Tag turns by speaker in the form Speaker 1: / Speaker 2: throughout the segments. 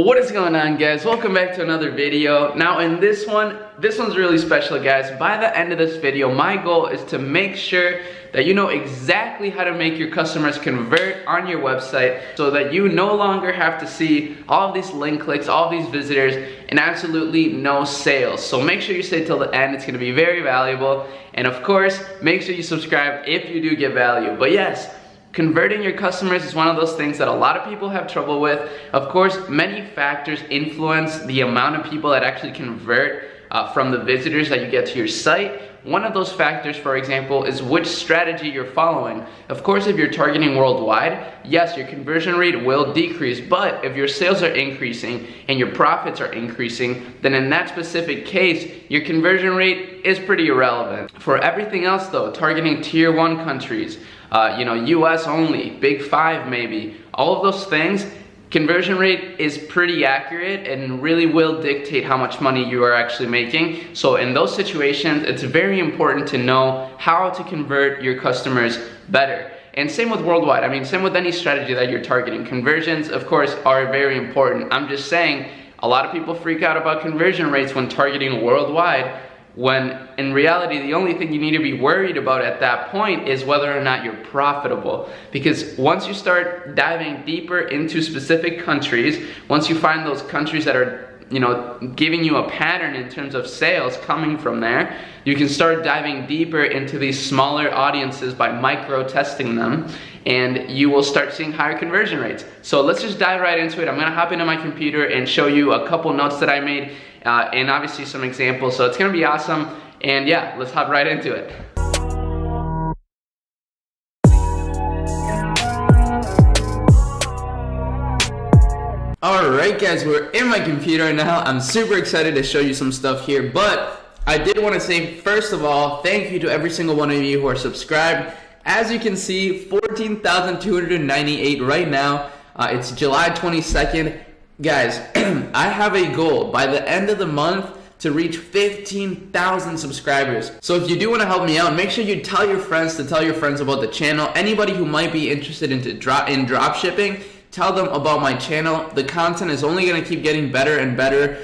Speaker 1: What is going on, guys? Welcome back to another video. Now in this one's really special, guys. By the end of this video, my goal is to make sure that you know exactly how to make your customers convert on your website so that you no longer have to see all of these link clicks, all of these visitors, and absolutely no sales. So make sure you stay till the end. It's going to be very valuable. And of course, make sure you subscribe if you do get value. But yes, converting your customers is one of those things that a lot of people have trouble with. Of course, many factors influence the amount of people that actually convert from the visitors that you get to your site. One of those factors, for example, is which strategy you're following. Of course, if you're targeting worldwide, yes, your conversion rate will decrease, but if your sales are increasing and your profits are increasing, then in that specific case, your conversion rate is pretty irrelevant. For everything else though, targeting tier 1 countries, US only, big 5 maybe, all of those things, conversion rate is pretty accurate and really will dictate how much money you are actually making. So in those situations, it's very important to know how to convert your customers better. And same with worldwide. I mean, same with any strategy that you're targeting. Conversions, of course, are very important. I'm just saying, a lot of people freak out about conversion rates when targeting worldwide, when in reality, the only thing you need to be worried about at that point is whether or not you're profitable. Because once you start diving deeper into specific countries, once you find those countries that are giving you a pattern in terms of sales coming from there, you can start diving deeper into these smaller audiences by micro testing them, and you will start seeing higher conversion rates. So let's just dive right into it. I'm gonna hop into my computer and show you a couple notes that I made and obviously some examples. So it's gonna be awesome. And yeah, let's hop right into it. Alright guys, we're in my computer now. I'm super excited to show you some stuff here, but I did want to say, first of all, thank you to every single one of you who are subscribed. As you can see, 14,298 right now. It's July 22nd. Guys, I have a goal by the end of the month to reach 15,000 subscribers. So if you do want to help me out, make sure you tell your friends about the channel. Anybody who might be interested in drop shipping, tell them about my channel. The content is only going to keep getting better and better.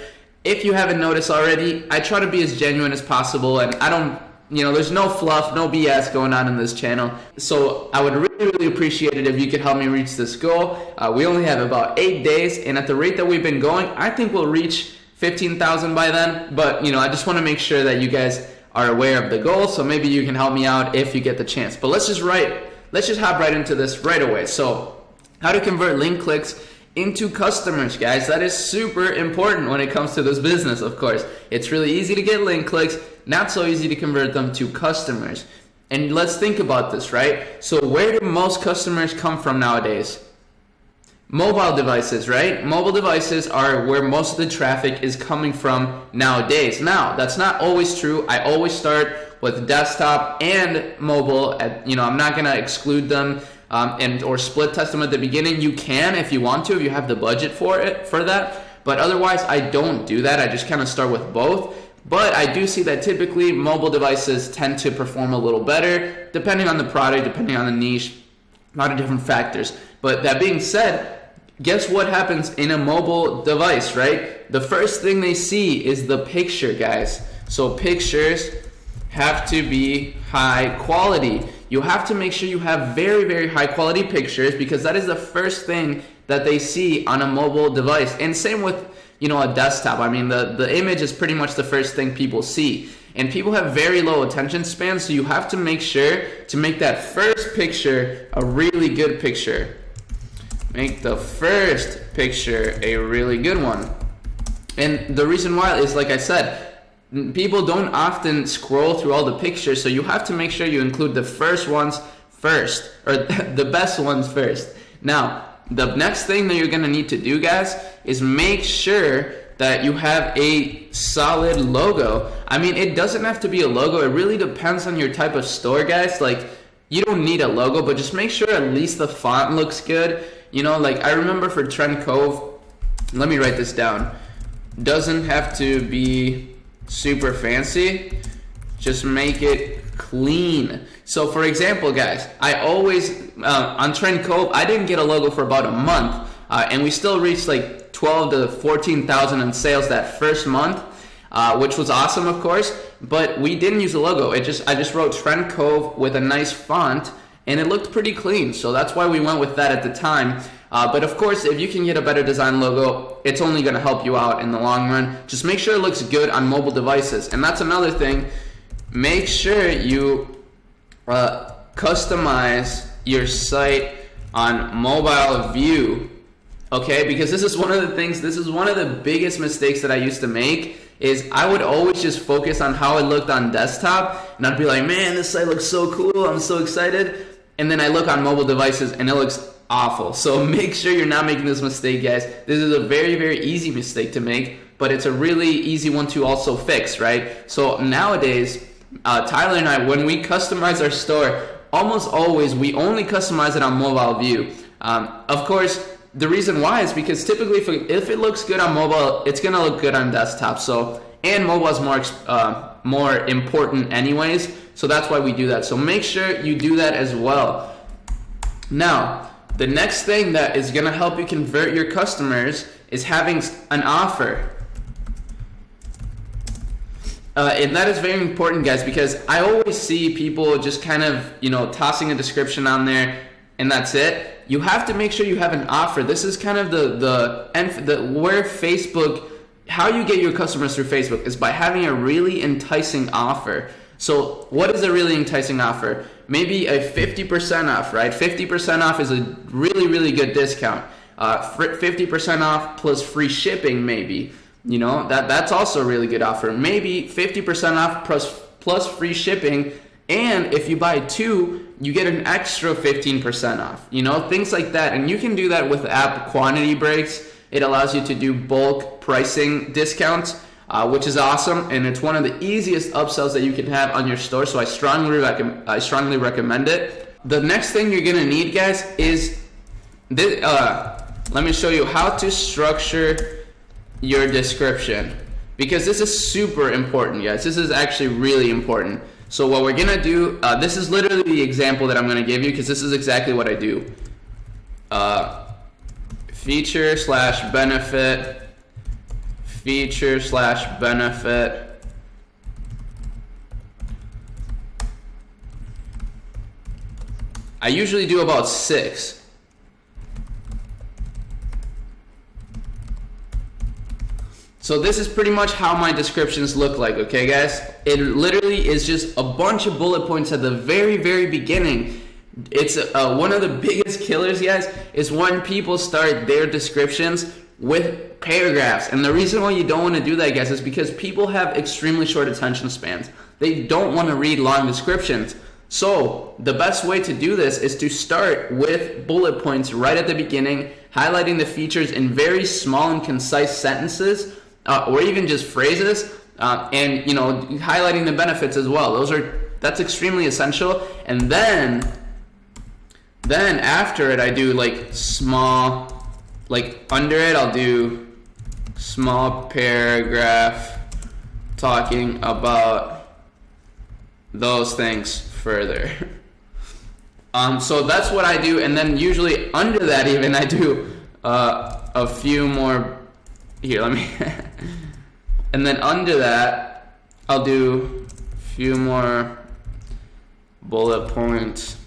Speaker 1: If you haven't noticed already, I try to be as genuine as possible, and I don't, there's no fluff, no BS going on in this channel. So I would really appreciate it if you could help me reach this goal. We only have about 8 days, and at the rate that we've been going, I think we'll reach 15,000 by then. But I just want to make sure that you guys are aware of the goal, so maybe you can help me out if you get the chance. But let's just hop right into this right away. So how to convert link clicks into customers, guys. That is super important when it comes to this business, of course. It's really easy to get link clicks, not so easy to convert them to customers. And let's think about this, right? So where do most customers come from nowadays? Mobile devices, right? Mobile devices are where most of the traffic is coming from nowadays. Now, that's not always true. I always start with desktop and mobile. I'm not gonna exclude them or split test them at the beginning. You can if you want to, if you have the budget for that. But otherwise, I don't do that. I just kind of start with both. But I do see that typically mobile devices tend to perform a little better, depending on the product, depending on the niche, a lot of different factors. But that being said, guess what happens in a mobile device, right? The first thing they see is the picture, guys. So pictures have to be high quality. You have to make sure you have very, very high quality pictures, because that is the first thing that they see on a mobile device. And same with, a desktop. I mean, the image is pretty much the first thing people see. And people have very low attention span, so you have to make sure to make that first picture a really good picture. Make the first picture a really good one. And the reason why is, like I said, people don't often scroll through all the pictures, so you have to make sure you include the first ones first, or the best ones first. Now, the next thing that you're gonna need to do, guys, is make sure that you have a solid logo. I mean, it doesn't have to be a logo. It really depends on your type of store, guys. Like, you don't need a logo, but just make sure at least the font looks good. Like I remember for Trend Cove, let me write this down. Doesn't have to be super fancy, just make it clean. So for example, guys, I always on Trend Cove, I didn't get a logo for about a month, and we still reached like 12 to 14,000 in sales that first month, which was awesome, of course. But we didn't use a logo. I just wrote Trend Cove with a nice font, and it looked pretty clean. So that's why we went with that at the time. But of course, if you can get a better design logo, it's only going to help you out in the long run. Just make sure it looks good on mobile devices. And that's another thing. Make sure you customize your site on mobile view. Okay, because this is one of the biggest mistakes that I used to make, is I would always just focus on how it looked on desktop, and I'd be like, man, this site looks so cool, I'm so excited. And then I look on mobile devices and it looks awful. So make sure you're not making this mistake, guys. This is a very, very easy mistake to make, but it's a really easy one to also fix, right? So nowadays, Tyler and I, when we customize our store, almost always we only customize it on mobile view. Of course, the reason why is because typically if it looks good on mobile, it's gonna look good on desktop. So, and mobile is more important anyways. So that's why we do that. So make sure you do that as well. Now, the next thing that is gonna help you convert your customers is having an offer. And that is very important, guys, because I always see people just kind of, tossing a description on there and that's it. You have to make sure you have an offer. This is kind of where Facebook, how you get your customers through Facebook is by having a really enticing offer. So what is a really enticing offer? Maybe a 50% off, right? 50% off is a really, really good discount. 50% off plus free shipping, maybe. That's also a really good offer. Maybe 50% off plus free shipping, and if you buy two, you get an extra 15% off. Things like that. And you can do that with app quantity breaks. It allows you to do bulk pricing discounts, which is awesome, and it's one of the easiest upsells that you can have on your store. So I strongly recommend it. The next thing you're gonna need, guys, is this. Let me show you how to structure your description, because this is super important, guys. This is actually really important. So what we're gonna do, this is literally the example that I'm gonna give you, because this is exactly what I do. Feature/benefit. Feature/benefit. I usually do about 6. So this is pretty much how my descriptions look like, okay, guys? It literally is just a bunch of bullet points at the very, very beginning. It's one of the biggest killers, guys, is when people start their descriptions with paragraphs. And the reason why you don't want to do that, guys, is because people have extremely short attention spans. They don't want to read long descriptions. So the best way to do this is to start with bullet points right at the beginning, highlighting the features in very small and concise sentences, or even just phrases, and highlighting the benefits as well. That's extremely essential. And then after it, I do under it, I'll do small paragraph talking about those things further. So that's what I do, and then usually under that even I do a few more. Here, let me. And then under that, I'll do a few more bullet points.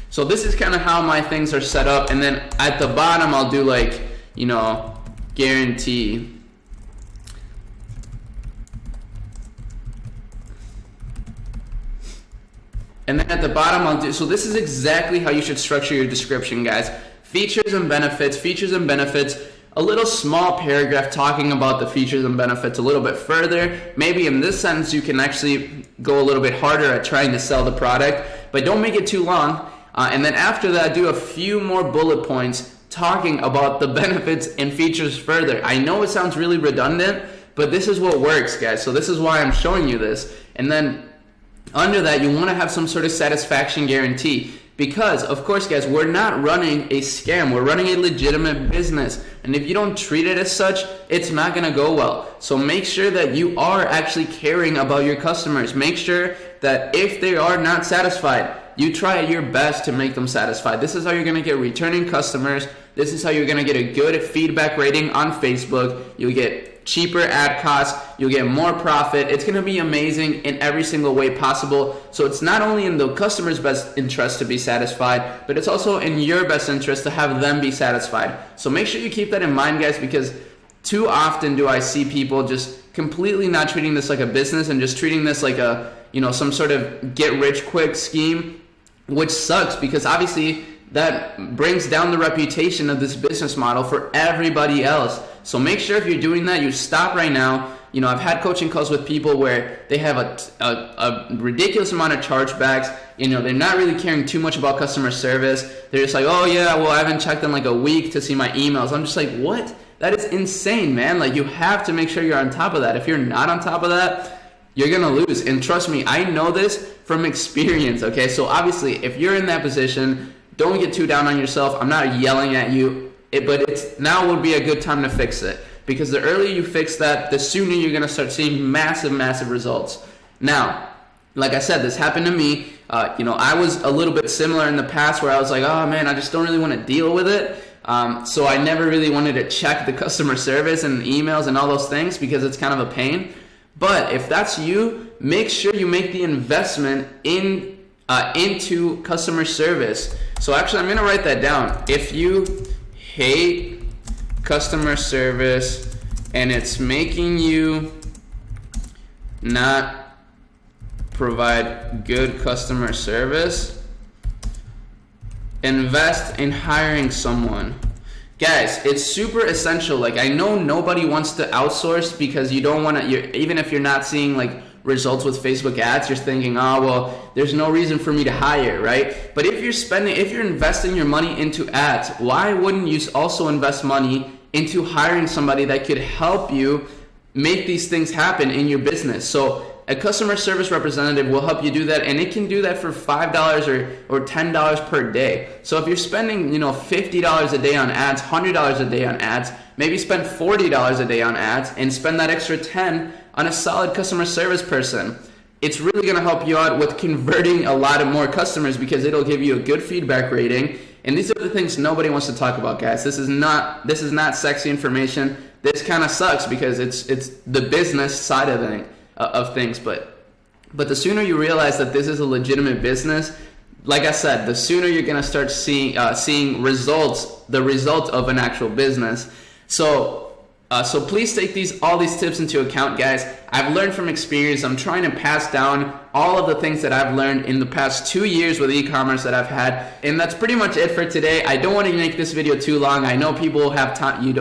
Speaker 1: So this is kind of how my things are set up, and then at the bottom I'll do guarantee. And then at the bottom I'll do, so this is exactly how you should structure your description, guys. Features and benefits, a little small paragraph talking about the features and benefits a little bit further. Maybe in this sentence you can actually go a little bit harder at trying to sell the product, but don't make it too long. And then after that, do a few more bullet points talking about the benefits and features further. I know it sounds really redundant, but this is what works, guys. So this is why I'm showing you this. And then under that, you want to have some sort of satisfaction guarantee. Because, of course, guys, we're not running a scam. We're running a legitimate business. And if you don't treat it as such, it's not going to go well. So make sure that you are actually caring about your customers. Make sure that if they are not satisfied, you try your best to make them satisfied. This is how you're going to get returning customers. This is how you're going to get a good feedback rating on Facebook. You'll get cheaper ad costs. You'll get more profit. It's going to be amazing in every single way possible. So it's not only in the customer's best interest to be satisfied, but it's also in your best interest to have them be satisfied. So make sure you keep that in mind, guys, because too often do I see people just completely not treating this like a business and just treating this like a, some sort of get rich quick scheme, which sucks because obviously that brings down the reputation of this business model for everybody else. So make sure if you're doing that, you stop right now. I've had coaching calls with people where they have a ridiculous amount of chargebacks. They're not really caring too much about customer service. They're just like, oh yeah, well, I haven't checked in like a week to see my emails. I'm just like, what? That is insane, man. Like, you have to make sure you're on top of that. If you're not on top of that, you're going to lose. And trust me, I know this from experience, okay? So obviously, if you're in that position, don't get too down on yourself. I'm not yelling at you, but now would be a good time to fix it. Because the earlier you fix that, the sooner you're going to start seeing massive, massive results. Now, like I said, this happened to me. I was a little bit similar in the past where I was like, oh man, I just don't really want to deal with it. So I never really wanted to check the customer service and emails and all those things because it's kind of a pain. But if that's you, make sure you make the investment into customer service. So actually, I'm going to write that down. If you hate customer service and it's making you not provide good customer service, invest in hiring someone. Guys, it's super essential. Like, I know nobody wants to outsource because you don't want to, even if you're not seeing like results with Facebook ads, you're thinking, oh, well, there's no reason for me to hire, right? But if you're investing your money into ads, why wouldn't you also invest money into hiring somebody that could help you make these things happen in your business? So a customer service representative will help you do that, and it can do that for $5 or $10 per day. So if you're spending, $50 a day on ads, $100 a day on ads, maybe spend $40 a day on ads and spend that extra $10 on a solid customer service person. It's really going to help you out with converting a lot of more customers because it'll give you a good feedback rating. And these are the things nobody wants to talk about, guys. This is not sexy information. This kind of sucks because it's the business side of things, but the sooner you realize that this is a legitimate business, like I said, the sooner you're gonna start seeing results, the result of an actual business. So please take all these tips into account, guys. I've learned from experience. I'm trying to pass down all of the things that I've learned in the past 2 years with e-commerce that I've had, and that's pretty much it for today. I don't want to make this video too long. I know people have time. I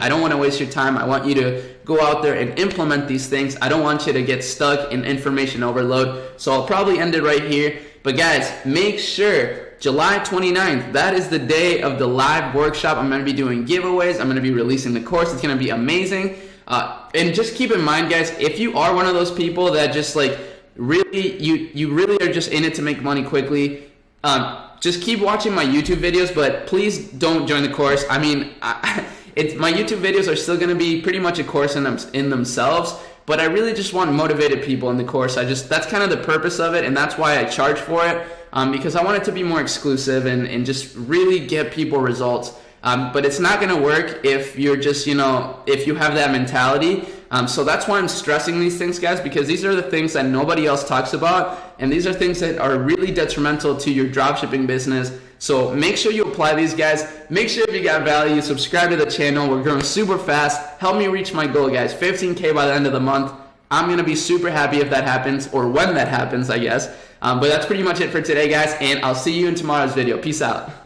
Speaker 1: don't want to waste your time. I want you to go out there and implement these things. I don't want you to get stuck in information overload. So I'll probably end it right here. But guys, make sure July 29th, that is the day of the live workshop. I'm going to be doing giveaways. I'm going to be releasing the course. It's going to be amazing. And just keep in mind, guys, if you are one of those people that just like really, you really are just in it to make money quickly, just keep watching my YouTube videos, but please don't join the course. I mean, my YouTube videos are still going to be pretty much a course in themselves, but I really just want motivated people in the course. That's kind of the purpose of it, and that's why I charge for it, because I want it to be more exclusive and just really get people results. But it's not going to work if you're just, if you have that mentality. So that's why I'm stressing these things, guys, because these are the things that nobody else talks about, and these are things that are really detrimental to your dropshipping business. So make sure you apply these, guys. Make sure if you got value, subscribe to the channel. We're growing super fast. Help me reach my goal, guys. 15K by the end of the month. I'm going to be super happy if that happens, or when that happens, I guess. But that's pretty much it for today, guys, and I'll see you in tomorrow's video. Peace out.